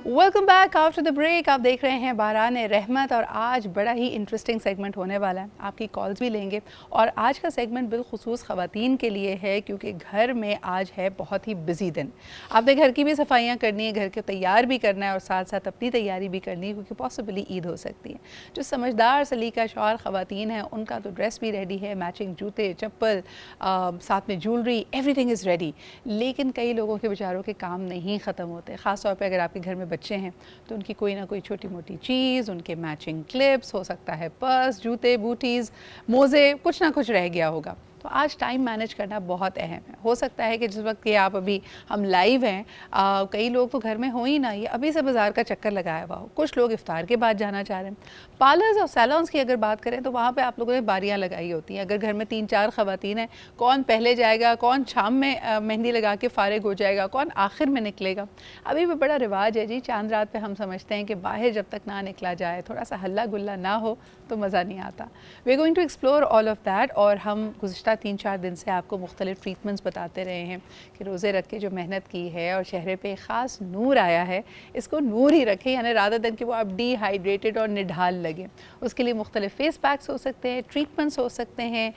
Welcome back after the break. आप देख रहे हैं बारान रहमत और आज बड़ा ही इंटरेस्टिंग सेगमेंट होने वाला है। आपकी कॉल्स भी लेंगे और आज का सेगमेंट बिलखुसूस ख़वातीन के लिए है क्योंकि घर में आज है बहुत ही बिजी दिन। आपने घर की भी सफाइयाँ करनी है, घर को तैयार भी करना है और साथ साथ अपनी तैयारी भी करनी है क्योंकि पॉसिबली ईद हो सकती है। जो समझदार सलीका शौर ख़वातीन हैं उनका तो ड्रेस भी रेडी है, मैचिंग जूते चप्पल साथ में ज्वेलरी, एवरीथिंग इज़ रेडी। लेकिन कई लोगों के बेचारों के काम नहीं ख़त्म होते। ख़ास तौर पर अगर आपके घर में बच्चे हैं तो उनकी कोई ना कोई छोटी मोटी चीज़, उनके मैचिंग क्लिप्स, हो सकता है पर्स, जूते, बूटीज़, मोज़े, कुछ ना कुछ रह गया होगा। तो आज टाइम मैनेज करना बहुत अहम है। हो सकता है कि जिस वक्त ये आप अभी हम लाइव हैं, कई लोग तो घर में हो ही ना, ये अभी से बाज़ार का चक्कर लगाया हुआ हो, कुछ लोग इफ्तार के बाद जाना चाह रहे हैं। पार्लर्स और सैलॉन्स की अगर बात करें तो वहाँ पे आप लोगों ने बारियाँ लगाई होती हैं। अगर घर में 3-4 ख़वातीन हैं, कौन पहले जाएगा, कौन शाम में मेहंदी लगा के फ़ारिग हो जाएगा, कौन आखिर में निकलेगा। अभी भी बड़ा रिवाज है जी, चांद रात पे हम समझते हैं कि बाहर जब तक ना निकला जाए, थोड़ा सा हल्ला गुल्ला ना हो तो मज़ा नहीं आता। We are going to explore all of that. और हम गुज़िश्ता 3-4 दिन से आपको मुख्तलिफ ट्रीटमेंट्स बताते रहे हैं कि रोज़े रख के जो मेहनत की है और चेहरे पे ख़ास नूर आया है, इसको नूर ही रखें, यानी रादर देन कि वो आप डिहाइड्रेटेड और निढाल लगे। उसके लिए मुख्तलिफ फेस पैक्स हो सकते हैं, ट्रीटमेंट्स हो सकते हैं।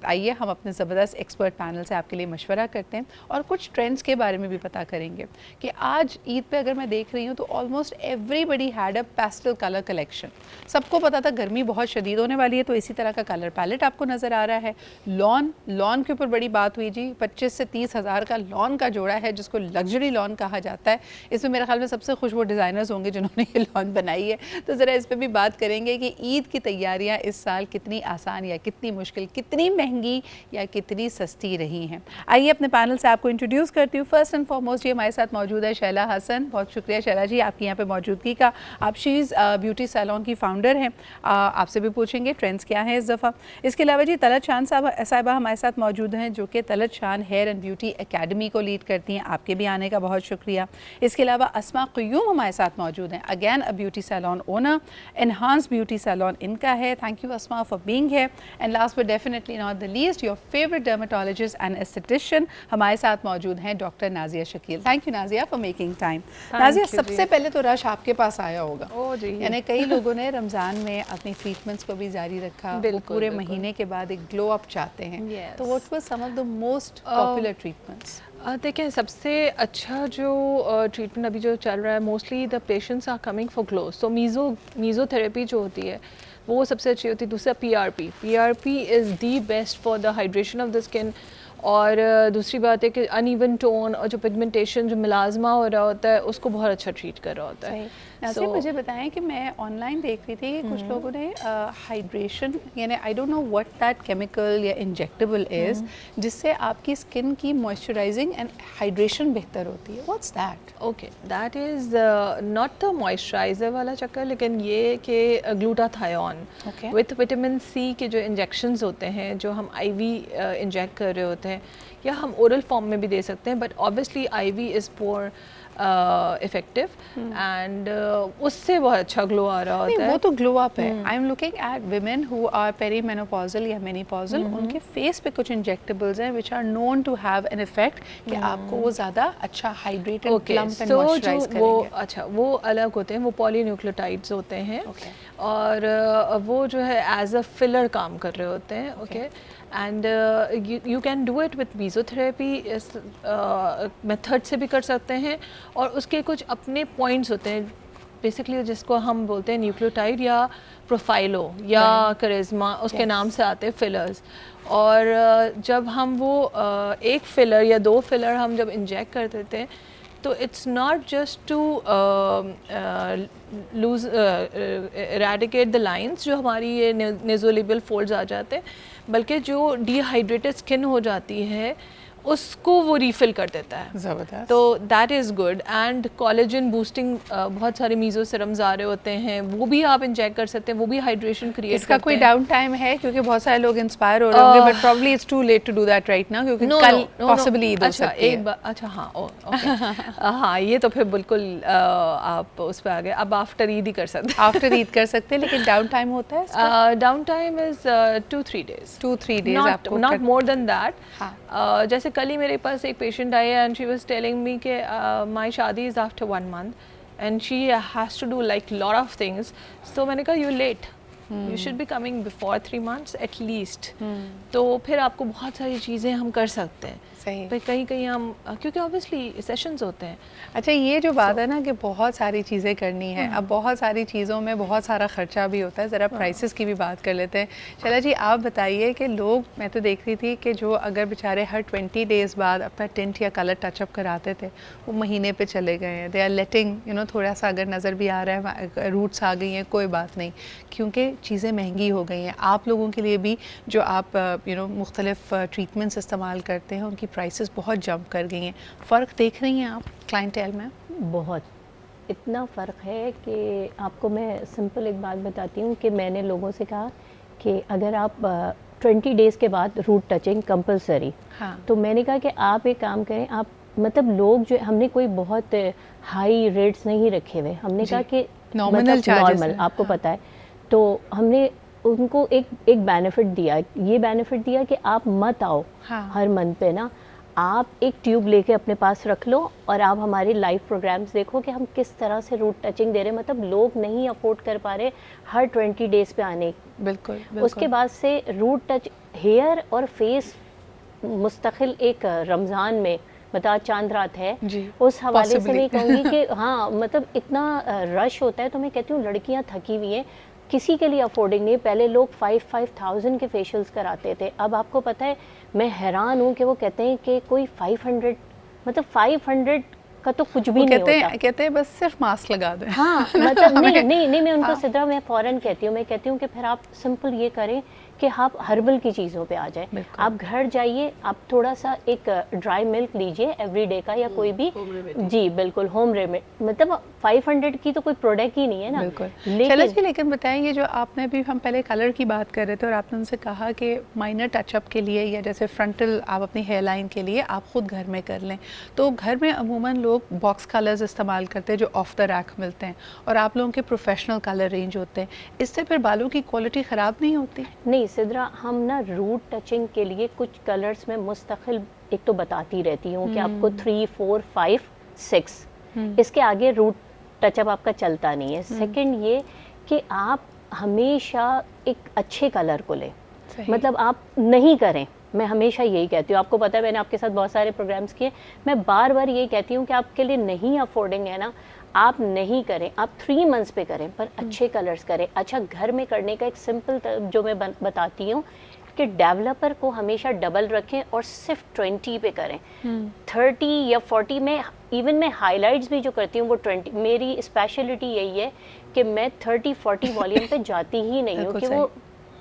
आइए हम अपने ज़बरदस्त एक्सपर्ट पैनल से आपके लिए मशवरा करते हैं और कुछ ट्रेंड्स के बारे में भी पता करेंगे कि आज ईद पे अगर मैं देख रही हूँ तो almost everybody had a pastel colour collection. सबको पता था गर्मी बहुत शदीद होने वाली है, तो इसी तरह का कलर पैलेट आपको नज़र आ रहा है। लॉन के ऊपर बड़ी बात हुई जी, 25 से 30 हज़ार का लॉन का जोड़ा है जिसको लग्जरी लॉन कहा जाता है। इसमें मेरे ख्याल में सबसे खुश वो डिज़ाइनर्स होंगे जिन्होंने ये लॉन बनाई है। तो ज़रा इस पर भी बात करेंगे कि ईद की तैयारियाँ इस साल कितनी आसान या कितनी मुश्किल, कितनी महंगी या कितनी सस्ती रही हैं। आइए अपने पैनल से आपको इंट्रोड्यूस करती हूँ। फर्स्ट एंड फॉरमोस्ट ये हमारे साथ मौजूद है शैला हसन। बहुत शुक्रिया शैला जी आपकी यहाँ पे मौजूदगी का। आप शीज़ ब्यूटी सैलॉन की फ़ाउंडर हैं। आपसे भी पूछेंगे ट्रेंड्स क्या हैं इस दफ़ा। इसके अलावा जी तलत शान साहिबा हमारे साथ मौजूद हैं जो कि तलत शान हेयर एंड ब्यूटी एकेडमी को लीड करती हैं। आपके भी आने का बहुत शुक्रिया। इसके अलावा अस्मा क़ुयूम हमारे साथ मौजूद हैं, again a beauty salon owner, enhance beauty salon इनका है। Thank you Asma for being here. And last but definitely not the least, your favourite dermatologist and esthetician हमारे साथ मौजूद हैं doctor Nazia Shakeel. Thank you Nazia for making time. Nazia, सबसे पहले तो rush आपके पास आया होगा। ओ जी, यानी कई लोगों ने रमज़ान में अपनी ट्रीटमेंट्स को भी जारी रखा, वो पूरे महीने के बाद एक ग्लो अप चाहते हैं। तो what was some of the most popular treatments? देखिए सबसे अच्छा जो ट्रीटमेंट अभी जो चल रहा है, mostly the patients are coming for glow. So mesotherapy जो होती है वो सबसे अच्छी होती है। दूसरा PRP is the best for the hydration of the skin. और दूसरी बात है कि अनइवन टोन और जो पिगमेंटेशन जो मिलाजमा हो रहा होता है उसको बहुत अच्छा ट्रीट कर रहा होता है। मुझे बताएं कि मैं ऑनलाइन देख रही थी कि कुछ लोगों ने हाइड्रेशन, यानी I don't know what that chemical या इंजेक्टेबल इज, जिससे आपकी स्किन की मॉइस्चराइजिंग एंड हाइड्रेशन बेहतर होती है। What's that? Okay, that is not the moisturiser वाला चक्कर, लेकिन ये कि ग्लूटाथायोन विथ विटामिन सी के जो इंजेक्शंस होते हैं, जो हम आईवी इंजेक्ट कर रहे होते हैं या हम ओरल फॉर्म में भी दे सकते हैं, but obviously IV is more effective and उससे बहुत अच्छा ग्लो आ रहा होता है। वो तो ग्लो अप है। I am looking at women who are perimenopausal या मेनोपॉजल, उनके फेस पे कुछ इंजेक्टेबल्स हैं which are known to have an effect कि आपको वो ज़्यादा अच्छा हाइड्रेटेड प्लम्प एंड मॉइस्चराइज करेंगे। अच्छा, वो अलग होते हैं, वो पॉलीन्यूक्लियोटाइड्स होते हैं और वो जो है एज अ फिलर काम कर रहे होते हैं। Okay, and you can do it with mesotherapy method से भी कर सकते हैं और उसके कुछ अपने पॉइंट्स होते हैं बेसिकली जिसको हम बोलते हैं न्यूक्लियोटाइड या प्रोफाइलो या करिश्मा, उसके नाम से आते हैं फिलर्स। और जब हम वो एक फिलर या 2 फिलर हम जब इंजेक्ट कर देते हैं तो it's not just to lose eradicate the lines जो हमारी ये नेज़ोलेबियल फोल्ड्स आ जाते हैं, बल्कि जो डिहाइड्रेटेड स्किन हो जाती है उसको वो रीफिल कर देता है। ज़बरदस्त। तो that is good. And collagen boosting बहुत सारे मीज़ो सिरम्स आ रहे होते हैं, वो भी आप इंजेक्ट कर सकते हैं, वो भी हाइड्रेशन क्रिएट करते हैं। इसका कोई डाउन टाइम है? क्योंकि बहुत सारे लोग इंस्पायर हो रहे होंगे, but probably it's too late to do that right now, क्योंकि कल पॉसिबली ईद हो सकती है। अच्छा, हाँ, ओके। हाँ, ये तो फिर बिल्कुल आप उस पर आ गए। अब आफ्टर ईद ही कर सकते हैं। आफ्टर ईद कर सकते हैं, लेकिन डाउन टाइम होता है? Down time is 2-3 days। 2-3 days, not more than that. जैसे कल ही मेरे पास एक पेशेंट आई है and she was telling me कि माय शादी is after 1 month and she has to do like lot of things. तो मैंने कहा you late, you should be coming before 3 months at least. तो फिर आपको बहुत सारी चीज़ें हम कर सकते हैं. सही. कहीं कहीं हम क्योंकि ऑब्वियसली सेशंस होते हैं. अच्छा, ये जो बात है ना कि बहुत सारी चीज़ें करनी है, अब बहुत सारी चीज़ों में बहुत सारा ख़र्चा भी होता है. ज़रा प्राइसेस की भी बात कर लेते हैं. शैला जी, आप बताइए कि लोग, मैं तो देख रही थी कि जो अगर बेचारे हर 20 डेज़ बाद अपना टिंट या कलर टचअप कराते थे, वो महीने पे चले गए हैं. दे आर लेटिंग थोड़ा सा अगर नज़र भी आ रहा है, रूट्स आ गई हैं, कोई बात नहीं, क्योंकि चीज़ें महंगी हो गई हैं. आप लोगों के लिए भी जो आप मुख्तलिफ ट्रीटमेंट्स इस्तेमाल करते हैं, उनकी प्राइसेस बहुत जंप कर गई हैं. फ़र्क देख रही हैं आप क्लाइंटेल में? बहुत, इतना फ़र्क है कि आपको मैं सिंपल एक बात बताती हूँ कि मैंने लोगों से कहा कि अगर आप 20 डेज़ के बाद रूट टचिंग कंपलसरी. हाँ. तो मैंने कहा कि आप एक काम करें, आप मतलब लोग जो, हमने कोई बहुत हाई रेट्स नहीं रखे हुए, हमने कहा कि नॉर्मल चार्जेस नॉर्मल, आपको पता है. तो हमने उनको एक बेनिफिट दिया, ये बेनिफिट दिया कि आप मत आओ. हाँ. हर मंथ पे ना आप एक ट्यूब लेके अपने पास रख लो और आप हमारे लाइव प्रोग्राम्स देखो कि हम किस तरह से रूट टचिंग दे रहे हैं. मतलब लोग नहीं अफोर्ड कर पा रहे हर 20 डेज़ पे आने. बिल्कुल. उसके बाद से रूट टच हेयर और फेस मुस्तकिल एक रमज़ान में, मतलब आज चांद रात है जी, उस हवाले से possibly. मैं कहूँगी कि हाँ, मतलब इतना रश होता है. तो मैं कहती हूँ लड़कियाँ थकी हुई हैं, किसी के लिए अफोर्डिंग नहीं. पहले लोग 5,000 के फेशियल्स कराते थे. अब आपको पता है, मैं हैरान हूँ कि वो कहते हैं कि कोई 500, मतलब 500 का तो कुछ भी नहीं होता. कहते हैं बस सिर्फ मास्क लगा दें. हाँ, मतलब नहीं मैं उनको हाँ. सिद्रा, मैं फ़ौरन कहती हूँ, मैं कहती हूँ कि फिर आप सिंपल ये करें कि आप हर्बल की चीज़ों पे आ जाए. आप घर जाइए, आप थोड़ा सा एक ड्राई मिल्क लीजिए एवरीडे का, या कोई भी. जी बिल्कुल, होम रेमेडी. मतलब 500 की तो कोई प्रोडक्ट ही नहीं है ना. लेकिन बताएंगे, जो आपने अभी, हम पहले कलर की बात कर रहे थे और आपने उनसे कहा कि माइनर टचअप के लिए या जैसे फ्रंटल आप अपनी हेयर लाइन के लिए आप खुद घर में कर लें, तो घर में अमूमन लोग बॉक्स कलर्स इस्तेमाल करते हैं जो ऑफ द रैक मिलते हैं, और आप लोगों के प्रोफेशनल कलर रेंज होते हैं. इससे फिर बालों की क्वालिटी ख़राब नहीं होती? नहीं सिद्रा, हम ना रूट टचिंग के लिए कुछ कलर्स में मुस्तकिल एक तो बताती रहती हूँ कि आपको 3, 4, 5, 6, इसके आगे रूट टचअप आपका चलता नहीं है. सेकंड ये कि आप हमेशा एक अच्छे कलर को लें, मतलब आप नहीं करें. मैं हमेशा यही कहती हूँ, आपको पता है मैंने आपके साथ बहुत सारे प्रोग्राम्स किए, मैं बार बार यही कहती हूँ कि आपके लिए नहीं अफोर्डिंग है ना, आप नहीं करें. आप 3 मंथ्स पे करें, पर अच्छे कलर्स करें. अच्छा, घर में करने का एक सिंपल जो मैं बताती हूँ कि डेवलपर को हमेशा डबल रखें और सिर्फ 20 पे करें. 30 या 40 में, इवन मैं हाइलाइट्स भी जो करती हूँ वो 20. मेरी स्पेशलिटी यही है कि मैं 30-40 वॉल्यूम पे जाती ही नहीं हूँ कि वो,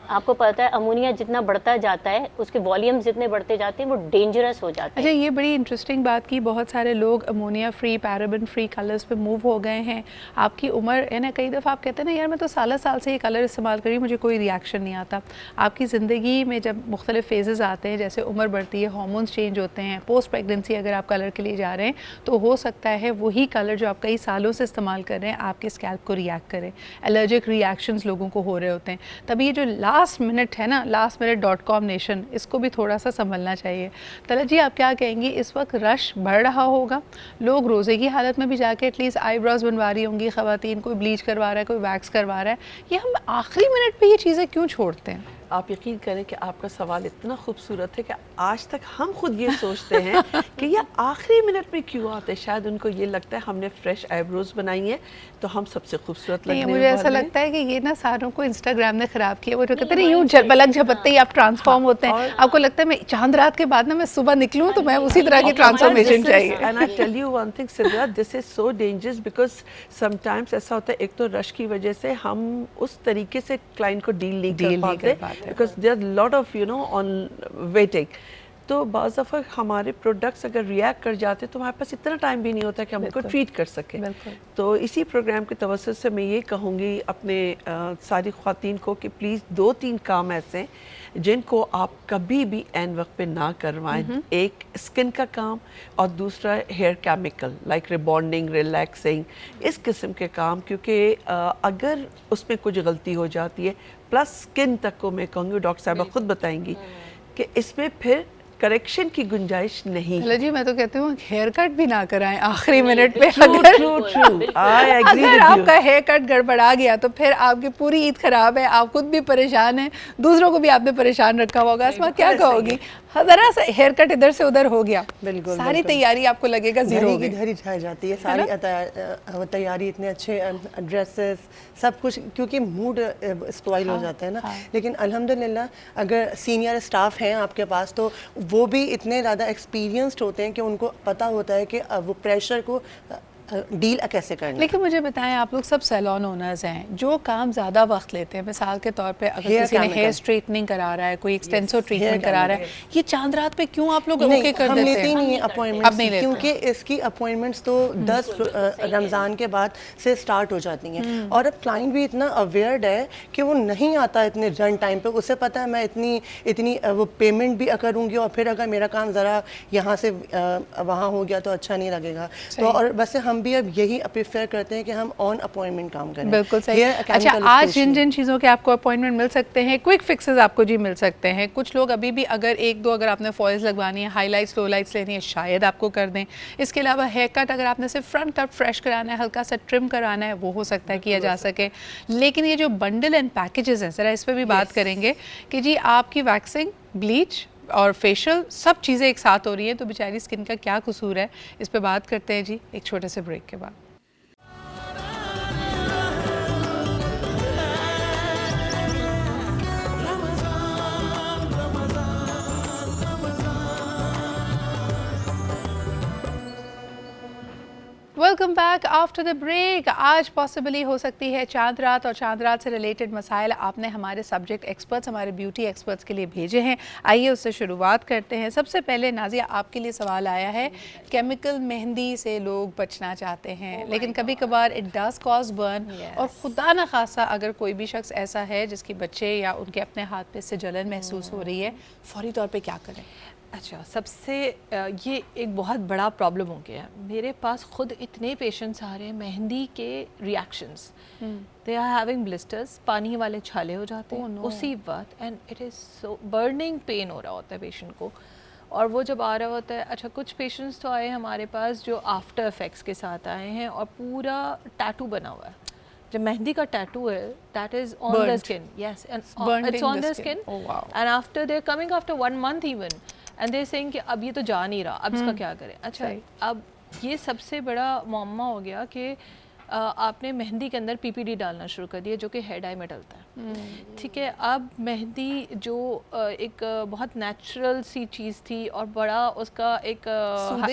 आपको पता है अमोनिया जितना बढ़ता जाता है, उसके वॉल्यूम्स जितने बढ़ते जाते हैं, वो डेंजरस हो जाते हैं. अच्छा, ये बड़ी इंटरेस्टिंग बात की, बहुत सारे लोग ammonia free, paraben free colours पे मूव हो गए हैं. आपकी उम्र है ना, कई दफ़ा आप कहते हैं ना, यार मैं तो साल से ये कलर इस्तेमाल कर रही हूँ, मुझे कोई रिएक्शन नहीं आता. आपकी ज़िंदगी में जब मुख्तलिफ फेजेस आते हैं, जैसे उम्र बढ़ती है, हार्मोन्स चेंज होते हैं, पोस्ट प्रेगनेंसी अगर आप कलर के लिए जा रहे हैं, तो हो सकता है वही कलर जो आप कई सालों से इस्तेमाल कर रहे हैं आपके स्कैल्प को रिएक्ट करें. एलर्जिक रिएक्शंस लोगों को हो रहे होते हैं. तभी ये जो लास्ट मिनट है ना, lastminute.com नेशन, इसको भी थोड़ा सा संभलना चाहिए. तलत जी, आप क्या कहेंगी, इस वक्त रश बढ़ रहा होगा, लोग रोज़े की हालत में भी जाके एटलीस्ट आईब्रोज बनवा रही होंगी ख़वातीन, कोई ब्लीच करवा रहा है, कोई वैक्स करवा रहा है, ये हम आखिरी मिनट पे ये चीज़ें क्यों छोड़ते हैं? आप यकीन करें कि आपका सवाल इतना खूबसूरत है कि आज तक हम खुद ये सोचते हैं कि ये आखिरी मिनट में क्यों आते हैं. शायद उनको ये लगता है हमने फ्रेश आईब्रोज बनाई है तो हम सबसे खूबसूरत लगने वाले हैं. मुझे ऐसा लगता है कि ये ना सारों को इंस्टाग्राम ने ख़राब किया. वो जो कहते हैं यूँ पलक झपकते ही आप ट्रांसफॉर्म होते हैं. आपको लगता है मैं चांद रात के बाद ना मैं सुबह निकलूँ तो मैं उसी तरह की ट्रांसफॉर्मेशन चाहिए. And I tell you one thing Sidra, this is so dangerous because sometimes ऐसा होता है, एक तो रश की वजह से हम उस तरीके से क्लाइंट को डील नहीं कर पाते because there lot of on waiting. तो बाज़ दफ़ा हमारे प्रोडक्ट्स अगर रिएक्ट कर जाते तो हमारे पास इतना टाइम भी नहीं होता कि हम उनको ट्रीट कर सकें. तो इसी प्रोग्राम के तवज्जुह से मैं ये कहूँगी अपने सारी ख़वातीन को कि प्लीज़ 2-3 काम ऐसे जिनको आप कभी भी एन वक्त पे ना करवाएं. एक स्किन का काम और दूसरा hair chemical like rebonding, relaxing, इस किस्म के काम, क्योंकि अगर उसमें कुछ गलती हो जाती है, प्लस स्किन तक को मैं कहूँगी, डॉक्टर साहबा खुद बताएंगी कि इसमें फिर करेक्शन की गुंजाइश नहीं है। जी मैं तो कहती हूँ हेयर कट भी ना कराएं आखिरी मिनट पे। ट्रू आई एग्री अगर विद आपका यू। हेयर कट गड़बड़ा गया तो फिर आपकी पूरी ईद खराब है, आप खुद भी परेशान हैं, दूसरों को भी आपने परेशान रखा होगा। अस्मा क्या कहोगी? ज़रा सा हेयर कट इधर से उधर हो गया, बिल्कुल, सारी बिल्कुल। तैयारी आपको लगेगा जीरो हो घड़ी गई। की घड़ी रह जाती है सारी तैयारी, इतने अच्छे ड्रेसेस सब कुछ, क्योंकि मूड स्पॉइल हो जाता है ना। लेकिन अल्हम्दुलिल्लाह अगर सीनियर स्टाफ हैं आपके पास तो वो भी इतने ज़्यादा एक्सपीरियंस्ड होते हैं कि उनको पता होता है कि वो प्रेशर को डील कैसे करना है। लेकिन मुझे बताएं, आप लोग सब सैलून ओनर्स हैं, जो काम ज़्यादा वक्त लेते हैं, मिसाल के तौर पे अगर Hair किसी ने chemical. हेयर स्ट्रेटनिंग करा रहा है, कोई एक्सटेंसो ट्रीटमेंट करा रहा है, chemical. ये चांद रात पे क्यों आप लोग नहीं, ओके कर हम देते लेते ही हैं? नहीं है अब नहीं अपॉइंटमेंट्स, लेते। क्योंकि इसकी अपॉइंटमेंट्स तो 10 रमज़ान के बाद से स्टार्ट हो जाती हैं। और अब क्लाइंट भी इतना अवेयर्ड है कि वो नहीं आता इतने रन टाइम पे। उसे पता है मैं इतनी वो पेमेंट भी करूँगी और फिर अगर मेरा काम ज़रा यहाँ से वहाँ हो गया तो अच्छा नहीं लगेगा। तो और वैसे हम भी अब यही प्रेफर करते हैं कि हम ऑन अपॉइंटमेंट काम करें। बिल्कुल सही। Hair अच्छा, chemical आज especially. जिन जिन चीज़ों के आपको अपॉइंटमेंट मिल सकते हैं, क्विक फिक्सेस आपको जी मिल सकते हैं। कुछ लोग अभी भी अगर एक दो अगर आपने फॉइल्स लगवानी है, हाईलाइट्स लो लाइट्स लेनी है, शायद आपको कर दें। इसके अलावा हेयर कट अगर आपने सिर्फ फ्रंट कट फ्रेश कराना है, हल्का सा ट्रिम कराना है, वो हो सकता है किया जा सके। लेकिन ये जो बंडल एंड पैकेजेस हैं, ज़रा इस पर भी बात करेंगे कि जी आपकी वैक्सिंग, ब्लीच और फेशियल सब चीज़ें एक साथ हो रही हैं, तो बेचारी स्किन का क्या कसूर है, इस पर बात करते हैं जी एक छोटे से ब्रेक के बाद। Welcome back after the break. आज पॉसिबली हो सकती है चांद रात, और चांद रात से रिलेटेड मसाइल आपने हमारे सब्जेक्ट एक्सपर्ट्स, हमारे ब्यूटी एक्सपर्ट्स के लिए भेजे हैं। आइए उससे शुरुआत करते हैं। सबसे पहले नाजिया आपके लिए सवाल आया है, केमिकल मेहंदी से लोग बचना चाहते हैं लेकिन कभी कभार इट डज कॉज बर्न, और खुदा न खासा अगर कोई भी शख्स ऐसा है जिसके बच्चे या उनके अपने हाथ पे इससे जलन महसूस हो रही है, फौरी तौर पे क्या करें? अच्छा, सबसे ये एक बहुत बड़ा प्रॉब्लम हो गया है। मेरे पास खुद इतने पेशेंट्स आ रहे हैं मेहंदी के reactions, they are having blisters, पानी वाले छाले हो जाते हैं उसी वक्त, and it is so burning pain हो रहा होता है पेशेंट को। और वो जब आ रहा होता है, अच्छा कुछ पेशेंट्स तो आए हमारे पास जो आफ्टर इफेक्ट्स के साथ आए हैं और पूरा टैटू बना हुआ है। जो मेहंदी का टैटू है, that is on the skin, yes, and it's on the skin, and after they are coming after 1 month even, and they saying कि अब ये तो जा नहीं रहा, अब इसका क्या करें। अच्छा, अब ये सबसे बड़ा मुअम्मा हो गया कि आपने मेहंदी के अंदर पीपीडी डालना शुरू कर दिया जो कि हेयर डाई में डलता है। ठीक है, अब मेहंदी जो एक बहुत नेचुरल सी चीज़ थी और बड़ा उसका एक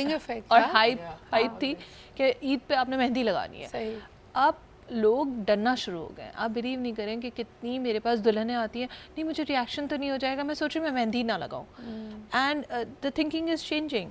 इफेक्ट और हाइप थी कि ईद पे आपने मेहंदी लगानी है। अब लोग डरना शुरू हो गए। आप बिलीव नहीं करें कि कितनी मेरे पास दुल्हनें आती हैं, नहीं मुझे रिएक्शन तो नहीं हो जाएगा, मैं सोच रही हूँ मैं मेहंदी ना लगाऊं, and the thinking is changing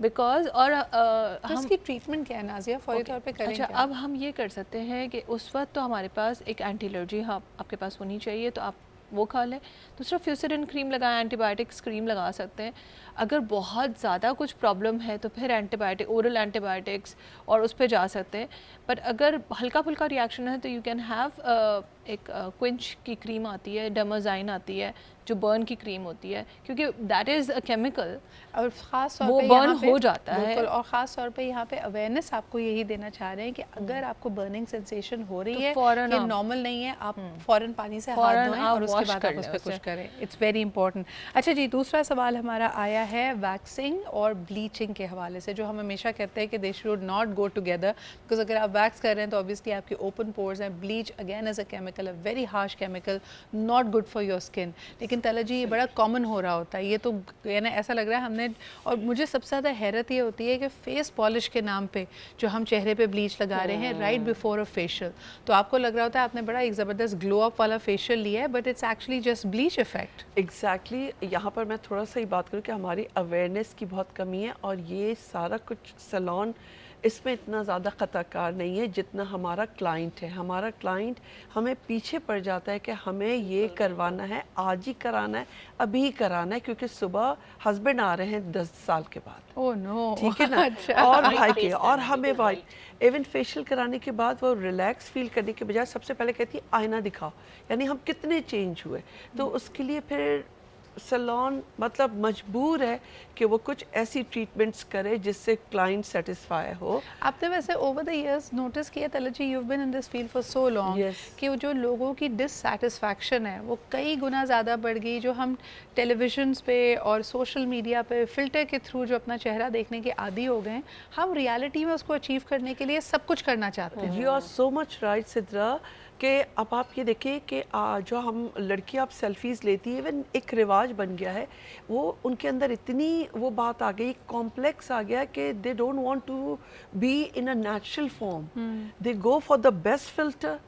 because. और हम इसकी ट्रीटमेंट क्या है नाजिया, फौरी तौर पे करें? अच्छा, क्या? अब हम ये कर सकते हैं कि उस वक्त तो हमारे पास एक एंटी एलर्जी आपके पास होनी चाहिए, तो आप वो खा लें। दूसरा फ्यूसिडिन क्रीम लगाएं, एंटीबायोटिक्स क्रीम लगा सकते हैं। अगर बहुत ज़्यादा कुछ प्रॉब्लम है तो फिर एंटीबायोटिक, ओरल एंटीबायोटिक्स और उस पर जा सकते हैं। बट अगर हल्का फुल्का रिएक्शन है तो यू कैन हैव एक क्विंच की क्रीम आती है, डेमाजाइन आती है जो बर्न की क्रीम होती है, क्योंकि दैट इज़ अ केमिकल और ख़ास तौर वो पे बर्न यहाँ पे हो जाता है। और ख़ास तौर पे यहाँ पे अवेयरनेस आपको यही देना चाह रहे हैं कि अगर आपको बर्निंग सेंसेशन हो रही तो है, फ़ौरन ये नॉर्मल नहीं है, आप फ़ौरन पानी से हाथ धोएं और उसके बाद आप उस पर कुछ करें। It's very important. अच्छा जी, दूसरा सवाल हमारा आया है वैक्सिंग और ब्लीचिंग के हवाले से, जो हम हमेशा कहते हैं कि they should not go together, because अगर आप वैक्स कर रहे हैं तो ऑब्वियसली आपके ओपन पोर्स हैं। Bleach again as a chemical, a very harsh chemical, not good for your skin. लेकिन तला जी ये बड़ा कॉमन हो रहा होता है, ये तो यानी ऐसा लग रहा है हमने, और मुझे सबसे ज़्यादा हैरत ये होती है कि फेस पॉलिश के नाम पे जो हम चेहरे पे ब्लीच लगा रहे हैं राइट बिफोर अ फेशियल, तो आपको लग रहा होता है आपने बड़ा एक ज़बरदस्त ग्लो अप वाला फेशियल लिया है, but it's actually just bleach effect. Exactly, यहाँ पर मैं थोड़ा सा ही बात करूँ कि हमारी अवेयरनेस की बहुत कमी है, और ये सारा कुछ सैलून इसमें इतना ज़्यादा ख़ताकार नहीं है जितना हमारा क्लाइंट है। हमारा क्लाइंट हमें पीछे पड़ जाता है कि हमें ये करवाना है, आज ही कराना है, अभी ही कराना है, क्योंकि सुबह हस्बैंड आ रहे हैं 10 साल के बाद। ओह नो, ठीक है ना। अच्छा। और भाई के, और हमें वाइट इवन फेशियल कराने के बाद वो रिलैक्स फील करने के बजाय सबसे पहले कहती है आईना दिखाओ, यानी हम कितने चेंज हुए। तो उसके लिए फिर सैलून मतलब मजबूर है कि वो कुछ ऐसी ट्रीटमेंट्स करे जिससे क्लाइंट सेटिस्फाई हो। आपने वैसे ओवर द इयर्स नोटिस किया Talat ji, you have been in this field for so long, कि वो जो लोगों की डिससैटिस्फैक्शन है वो कई गुना ज़्यादा बढ़ गई, जो हम टेलीविजन्स पे और सोशल मीडिया पे फ़िल्टर के थ्रू जो अपना चेहरा देखने के आदी हो गए, हम रियलिटी में उसको अचीव करने के लिए सब कुछ करना चाहते हैं। You are so much right Sidra, कि अब आप ये देखें कि जो हम लड़की आप सेल्फीज़ लेती है, इवन एक रिवाज बन गया है, वो उनके अंदर इतनी वो बात आ गई, कॉम्प्लेक्स आ गया कि they don't want to be in a natural form, they go for the best filter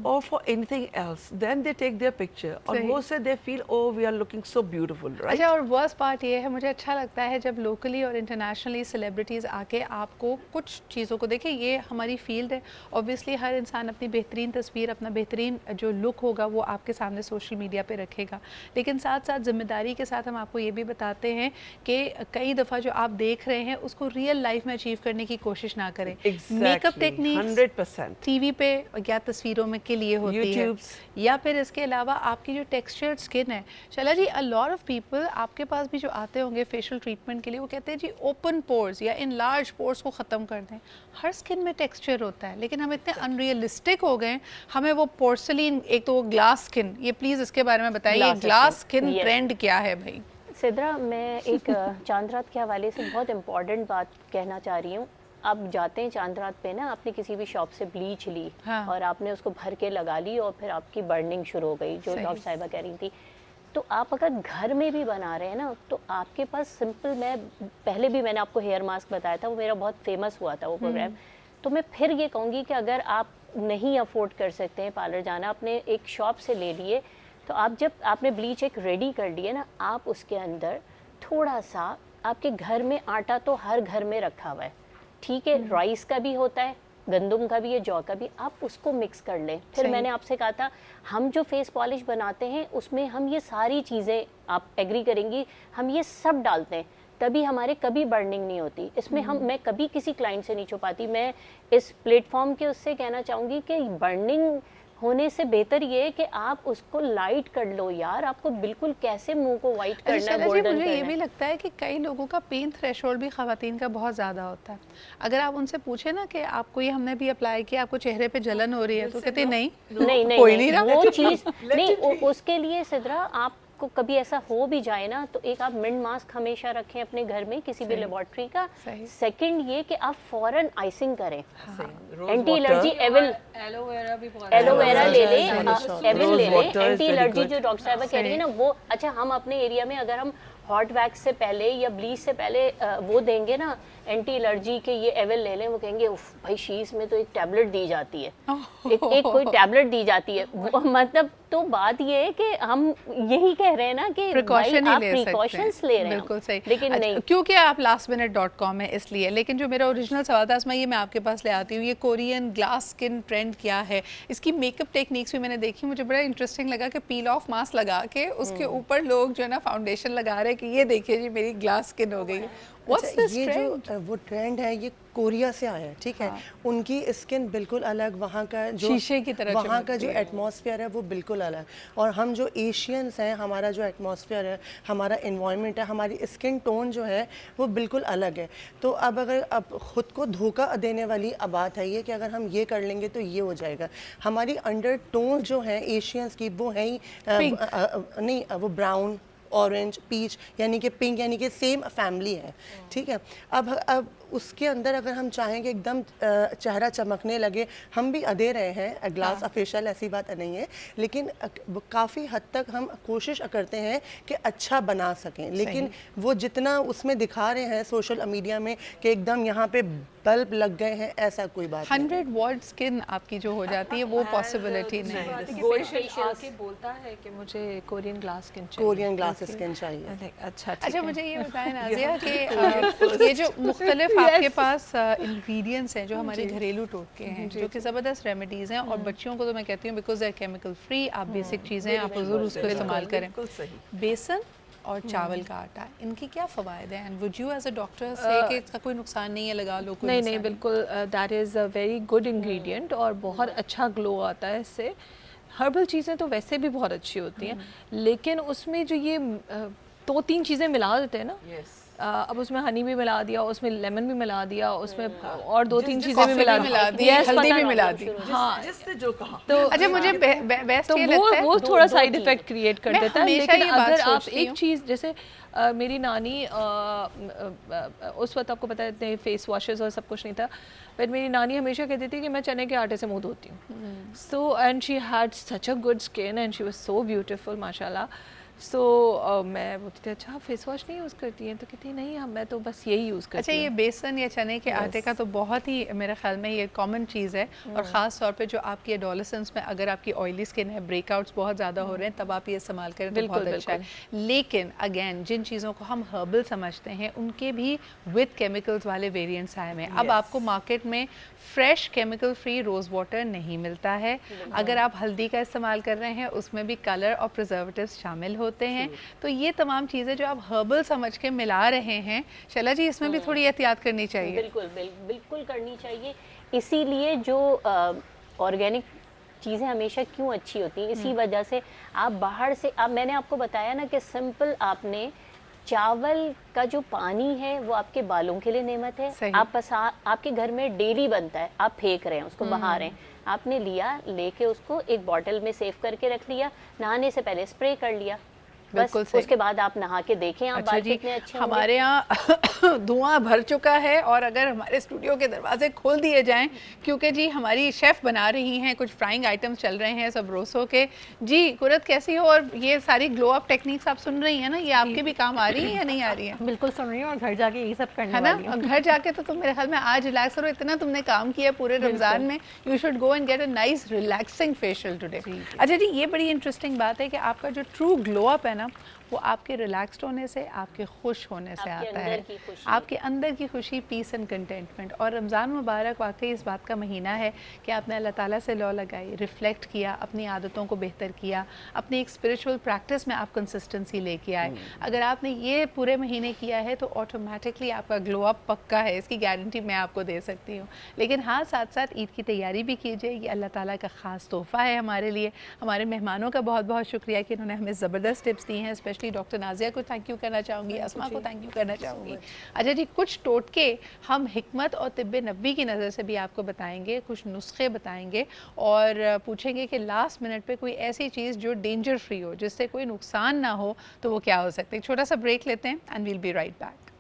or for anything else, then they take their picture और वो से they feel oh we are looking so beautiful, right? अच्छा, और worst part ये है, मुझे अच्छा लगता है जब लोकली और इंटरनेशनली सेलिब्रिटीज़ आके आपको कुछ चीज़ों को देखें। ये हमारी फील्ड है, ऑब्वियसली हर इंसान अपनी बेहतरीन तस्वीर, अपना बेहतरीन जो लुक होगा वो आपके सामने सोशल मीडिया पे रखेगा, लेकिन साथ साथ जिम्मेदारी के साथ हम आपको ये भी बताते हैं कि कई दफ़ा जो आप देख रहे हैं उसको रियल लाइफ में अचीव करने की कोशिश ना करें। मेकअप टेक्निक्स 100% टीवी पे या तस्वीरों में के लिए होती YouTubes. है, या फिर इसके अलावा आपकी जो टेक्सचर्ड स्किन है। चला जी, अ लॉट ऑफ पीपल आपके पास भी जो आते होंगे फेशियल ट्रीटमेंट के लिए, वो कहते हैं जी ओपन पोर्स या इन लार्ज पोर्स को ख़त्म कर दें। हर स्किन में टेक्सचर होता है, लेकिन हम इतने अनरियलिस्टिक हो गए, हमें वो पोर्सलिन, एक तो वो ग्लास स्किन, ये प्लीज़ इसके बारे में बताइए, ग्लास स्किन ट्रेंड क्या है भाई? सिद्रा, मैं एक चांद रात के हवाले से बहुत इम्पॉर्टेंट बात कहना चाह रही हूँ। आप जाते हैं चांद रात पे ना, आपने किसी भी शॉप से ब्लीच ली, हाँ। और आपने उसको भर के लगा ली और फिर आपकी बर्निंग शुरू हो गई, जो डॉक्टर साहिबा कह रही थी। तो आप अगर घर में भी बना रहे हैं ना, तो आपके पास सिंपल, मैं पहले भी मैंने आपको हेयर मास्क बताया था, वो मेरा बहुत फेमस हुआ था वो प्रोग्राम। तो मैं फिर ये कहूँगी कि अगर आप नहीं अफोर्ड कर सकते हैं पार्लर जाना, आपने एक शॉप से ले लिए, तो आप जब आपने ब्लीच एक रेडी कर लिए ना, आप उसके अंदर थोड़ा सा, आपके घर में आटा तो हर घर में रखा हुआ है, ठीक है, राइस का भी होता है, गंदम का भी है, जौ का भी, आप उसको मिक्स कर लें। फिर मैंने आपसे कहा था, हम जो फेस पॉलिश बनाते हैं उसमें हम ये सारी चीज़ें, आप एग्री करेंगी, हम ये सब डालते हैं, तभी हमारे कभी बर्निंग नहीं होती। इसमें मैं कभी किसी क्लाइंट से नहीं छुपाती। मैं इस प्लेटफॉर्म के उससे कहना चाहूँगी कि बर्निंग होने से बेहतर ये है कि आप उसको लाइट कर लो यार, आपको बिल्कुल कैसे मुंह को वाइट करना है, गोल्डन करना है। मुझे ये भी लगता है कि कई लोगों का पेन थ्रेशोल्ड भी खवातीन का बहुत ज़्यादा होता है। अगर आप उनसे पूछे ना कि आपको ये हमने भी अप्लाई किया, आपको चेहरे पे जलन हो रही है, तो कहते नहीं कोई नहीं, वो चीज़ नहीं, उसके लिए सिद्रा आप को कभी ऐसा हो भी जाए ना, तो एक आप मिंट मास्क हमेशा रखें अपने घर में किसी भी लेबोरेटरी का। सेकंड ये कि आप फौरन आइसिंग करें, एंटी एलर्जी एलोवेरा ले लें, एविल ले लें, एंटी एलर्जी जो डॉक्टर साहब कह रही है ना वो। अच्छा, हम अपने एरिया में अगर हम हॉट वैक्स से पहले या ब्लीच से पहले वो देंगे ना एंटी एलर्जी के, ये एविल ले लें, वो कहेंगे उफ भाई शीज में तो एक टैबलेट दी जाती है, एक कोई टैबलेट दी जाती है, मतलब तो बात ये है कि हम यही कह रहे हैं ना कि प्रिकॉशन आप प्रिकॉशंस ले रहे हैं, बिल्कुल सही, लेकिन नहीं, क्योंकि आप lastminute.com है इसलिए। लेकिन जो मेरा ओरिजिनल सवाल था मैं ये मैं आपके पास ले आती हूँ, ये कोरियन ग्लास स्किन ट्रेंड क्या है, इसकी मेकअप टेक्निक्स भी मैंने देखी, मुझे बड़ा इंटरेस्टिंग लगा कि पील ऑफ मास्क लगा के उसके ऊपर लोग जो है ना फाउंडेशन लगा रहे हैं कि ये देखिए जी मेरी ग्लास स्किन हो गई। ये जो वो ट्रेंड है ये कोरिया से आया है, ठीक है। उनकी स्किन बिल्कुल अलग, वहाँ का जो शीशे की तरह वहाँ का जो एटमॉस्फेयर है वो बिल्कुल अलग, और हम जो एशियंस हैं, हमारा जो एटमॉस्फेयर है, हमारा इन्वायरमेंट है, हमारी स्किन टोन जो है वो बिल्कुल अलग है। तो अब अगर अब खुद को धोखा देने वाली बात है ये कि अगर हम ये कर लेंगे तो ये हो जाएगा। हमारी अंडर टोन जो है एशियंस की वो है ही नहीं, वो ब्राउन, ऑरेंज, पीच, यानी कि पिंक, यानी कि सेम फैमिली है, ठीक है। अब उसके अंदर अगर हम चाहें कि एकदम चेहरा चमकने लगे, हम भी दे रहे हैं ग्लास ऑफिशियल, ऐसी बात नहीं है, लेकिन काफ़ी हद तक हम कोशिश करते हैं कि अच्छा बना सकें, लेकिन वो जितना उसमें दिखा रहे हैं सोशल मीडिया में कि एकदम यहाँ पे बल्ब लग गए हैं, ऐसा कोई बात 100 वॉट स्किन आपकी जो हो जाती है वो पॉसिबिलिटी नहीं है। आके बोलता है कि मुझे कोरियन ग्लास स्किन चाहिए, कोरियन ग्लास स्किन चाहिए। अच्छा, मुझे ये बताएं नाज़िया कि ये जो मुख्तलिफ आपके पास इंग्रेडिएंट्स हैं जो हमारे घरेलू टोटके हैं, जो कि ज़बरदस्त रेमेडीज़ हैं, और बच्चियों को तो मैं कहती हूँ because they are chemical free, आप बेसिक चीज़ें आप ज़रूर उसको इस्तेमाल करें। बेसन और चावल का आटा, इनकी क्या फ़वाइद हैं, and would you as a doctor से कि इसका कोई नुकसान नहीं है, लगा लो? नहीं, बिल्कुल, that is a very good ingredient और बहुत अच्छा ग्लो आता है इससे। हर्बल चीज़ें तो वैसे भी बहुत अच्छी होती हैं, लेकिन उसमें जो ये 2-3 चीज़ें मिला देते हैं ना, Yes. अब उसमें हनी भी मिला दिया, उसमें लेमन भी मिला दिया, उसमें और 2-3 चीज़ें कॉफी भी मिला भी मिला दी, Yes, हल्दी पता भी नहीं। मिला दी। हाँ, जिसने जो कहा। तो अच्छा मुझे बेस्ट तो ये लगता है वो थोड़ा साइड इफेक्ट क्रिएट कर मैं देता है। हमेशा लेकिन ये बात अगर आप सोचती एक हूँ। चीज़ जैसे मेरी नानी उस वक्त आपको पता है इतने फेस वॉशेस और सब कुछ नहीं था, बट मेरी नानी हमेशा कहती थी कि मैं चने के आटे से मुंह धोती हूँ। So and she had such a good skin and she was so beautiful माशाल्लाह। सो मैं बोलती थी अच्छा फेस वॉश नहीं यूज़ करती हैं, तो कहती नहीं हम मैं तो बस यही यूज़ करती अच्छा हूँ। ये बेसन या चने के आटे का तो बहुत ही मेरे ख्याल में ये कॉमन चीज़ है और ख़ास तौर पे जो आपकी एडोलेसेंस में अगर आपकी ऑयली स्किन है, ब्रेकआउट्स बहुत ज़्यादा हो रहे हैं, तब आप ये इस्तेमाल करें तो बिल्कुल, बहुत अच्छा है। लेकिन अगेन जिन चीज़ों को हम हर्बल समझते हैं उनके भी विद केमिकल्स वाले वेरिएंट्स आए हुए हैं। अब आपको मार्केट में fresh chemical free rose water नहीं मिलता है। अगर आप हल्दी का इस्तेमाल कर रहे हैं उसमें भी कलर और प्रिजर्वेटिव्स शामिल होते हैं। तो ये तमाम चीज़ें जो आप हर्बल समझ के मिला रहे हैं, शैला जी इसमें भी थोड़ी एहतियात करनी चाहिए। बिल्कुल करनी चाहिए। इसीलिए जो ऑर्गेनिक चीज़ें हमेशा क्यों अच्छी होती हैं, इसी वजह से आप बाहर से मैंने आपको बताया ना कि सिंपल आपने चावल का जो पानी है वो आपके बालों के लिए नेमत है। आपके घर में डेली बनता है, आप फेंक रहे हैं उसको, बहा रहे हैं, आपने लिया लेके उसको एक बॉटल में सेव करके रख लिया, नहाने से पहले स्प्रे कर लिया, बस उसके बाद आप नहा के देखें आप बाल कितने अच्छे होंगे। हमारे यहाँ धुआं भर चुका है और अगर हमारे स्टूडियो के दरवाजे खोल दिए जाएं क्योंकि जी हमारी शेफ़ बना रही हैं, कुछ फ्राइंग आइटम्स चल रहे हैं सब रोसों के। जी कुरत कैसी हो? और ये सारी ग्लो अप टेक्निक्स आप सुन रही हैं ना, ये आपके भी काम आ रही हैं या नहीं आ रही हैं? बिल्कुल सुन रही हूँ और घर जाके यही सब करने है ना, वाली हूँ। और घर जाके तो मेरे ख्याल में आज रिलैक्स करो, इतना तुमने काम किया पूरे रमज़ान में, you should go and get a nice relaxing facial today. अच्छा जी ये बड़ी इंटरेस्टिंग बात है कि आपका जो ट्रू ग्लो अप है ना वो आपके रिलैक्स्ड होने से, आपके खुश होने से आता है, आपके अंदर की खुशी, पीस एंड कंटेंटमेंट। और रमज़ान मुबारक वाकई इस बात का महीना है कि आपने अल्लाह ताला से लौ लगाई, रिफ़्लेक्ट किया, अपनी आदतों को बेहतर किया, अपनी एक स्पिरिचुअल प्रैक्टिस में आप कंसिस्टेंसी लेके आए। अगर आपने ये पूरे महीने किया है तो ऑटोमेटिकली आपका ग्लो अप पक्का है, इसकी गारंटी मैं आपको दे सकती हूँ। लेकिन हाँ साथ साथ ईद की तैयारी भी कीजिए, ये अल्लाह ताला का ख़ास तोहफ़ा है हमारे लिए। हमारे मेहमानों का बहुत बहुत शुक्रिया कि इन्होंने हमें ज़बरदस्त टिप्स दी हैं, स्पेशली डॉक्टर नाज़िया को थैंक यू करना चाहूँगी, अस्मा को थैंक यू करना चाहूँगी। अच्छा जी कुछ टोटके हम हिकमत और तिब्बे नबवी की नज़र से भी आपको बताएंगे, कुछ नुस्खे बताएंगे और पूछेंगे कि लास्ट मिनट पे कोई ऐसी चीज़ जो डेंजर फ्री हो, जिससे कोई नुकसान ना हो, तो वो क्या हो सकती है। छोटा सा ब्रेक लेते हैं and we'll be right back.